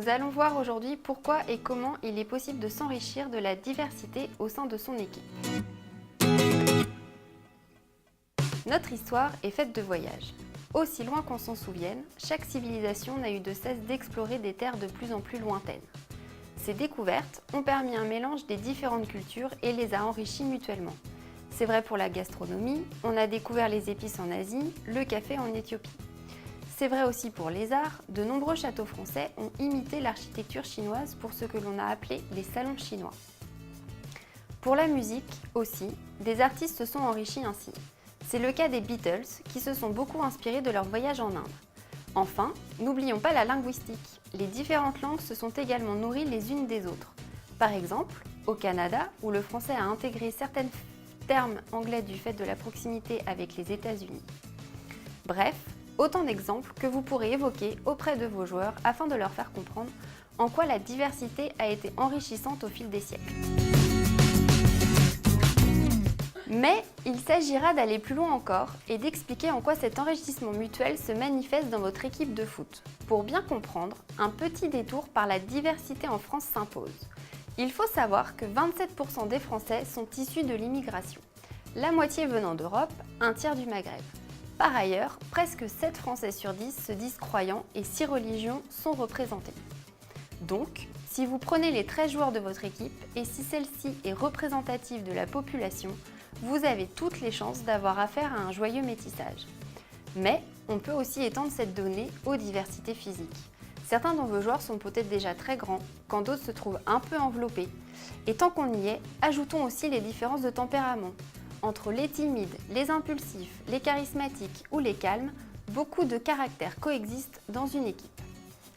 Nous allons voir aujourd'hui pourquoi et comment il est possible de s'enrichir de la diversité au sein de son équipe. Notre histoire est faite de voyages. Aussi loin qu'on s'en souvienne, chaque civilisation n'a eu de cesse d'explorer des terres de plus en plus lointaines. Ces découvertes ont permis un mélange des différentes cultures et les a enrichies mutuellement. C'est vrai pour la gastronomie, on a découvert les épices en Asie, le café en Éthiopie. C'est vrai aussi pour les arts, de nombreux châteaux français ont imité l'architecture chinoise pour ce que l'on a appelé les salons chinois. Pour la musique aussi, des artistes se sont enrichis ainsi. C'est le cas des Beatles qui se sont beaucoup inspirés de leur voyage en Inde. Enfin, n'oublions pas la linguistique. Les différentes langues se sont également nourries les unes des autres. Par exemple, au Canada, où le français a intégré certains termes anglais du fait de la proximité avec les États-Unis. Bref, autant d'exemples que vous pourrez évoquer auprès de vos joueurs afin de leur faire comprendre en quoi la diversité a été enrichissante au fil des siècles. Mais il s'agira d'aller plus loin encore et d'expliquer en quoi cet enrichissement mutuel se manifeste dans votre équipe de foot. Pour bien comprendre, un petit détour par la diversité en France s'impose. Il faut savoir que 27% des Français sont issus de l'immigration, la moitié venant d'Europe, un tiers du Maghreb. Par ailleurs, presque 7 Français sur 10 se disent croyants et 6 religions sont représentées. Donc, si vous prenez les 13 joueurs de votre équipe et si celle-ci est représentative de la population, vous avez toutes les chances d'avoir affaire à un joyeux métissage. Mais on peut aussi étendre cette donnée aux diversités physiques. Certains de vos joueurs sont peut-être déjà très grands, quand d'autres se trouvent un peu enveloppés. Et tant qu'on y est, ajoutons aussi les différences de tempérament. Entre les timides, les impulsifs, les charismatiques ou les calmes, beaucoup de caractères coexistent dans une équipe.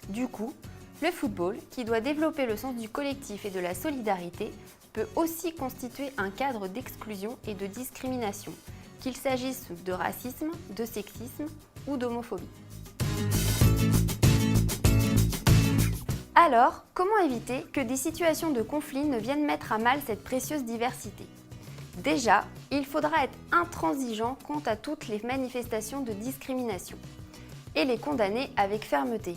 Du coup, le football, qui doit développer le sens du collectif et de la solidarité, peut aussi constituer un cadre d'exclusion et de discrimination, qu'il s'agisse de racisme, de sexisme ou d'homophobie. Alors, comment éviter que des situations de conflit ne viennent mettre à mal cette précieuse diversité ? Déjà, il faudra être intransigeant quant à toutes les manifestations de discrimination et les condamner avec fermeté.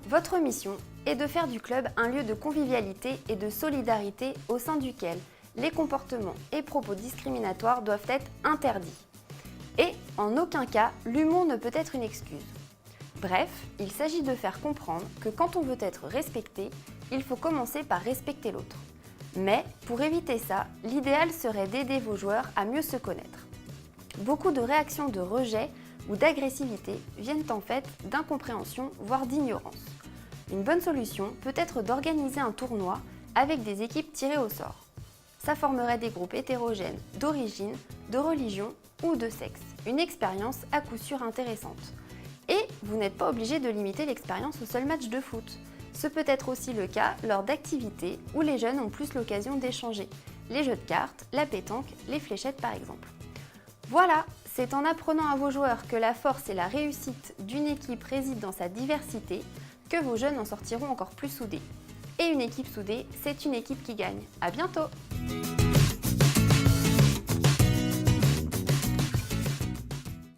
Votre mission est de faire du club un lieu de convivialité et de solidarité au sein duquel les comportements et propos discriminatoires doivent être interdits. Et en aucun cas, l'humour ne peut être une excuse. Bref, il s'agit de faire comprendre que quand on veut être respecté, il faut commencer par respecter l'autre. Mais pour éviter ça, l'idéal serait d'aider vos joueurs à mieux se connaître. Beaucoup de réactions de rejet ou d'agressivité viennent en fait d'incompréhension, voire d'ignorance. Une bonne solution peut être d'organiser un tournoi avec des équipes tirées au sort. Ça formerait des groupes hétérogènes d'origine, de religion ou de sexe. Une expérience à coup sûr intéressante. Et vous n'êtes pas obligé de limiter l'expérience au seul match de foot. Ce peut être aussi le cas lors d'activités où les jeunes ont plus l'occasion d'échanger. Les jeux de cartes, la pétanque, les fléchettes par exemple. Voilà, c'est en apprenant à vos joueurs que la force et la réussite d'une équipe résident dans sa diversité que vos jeunes en sortiront encore plus soudés. Et une équipe soudée, c'est une équipe qui gagne. À bientôt!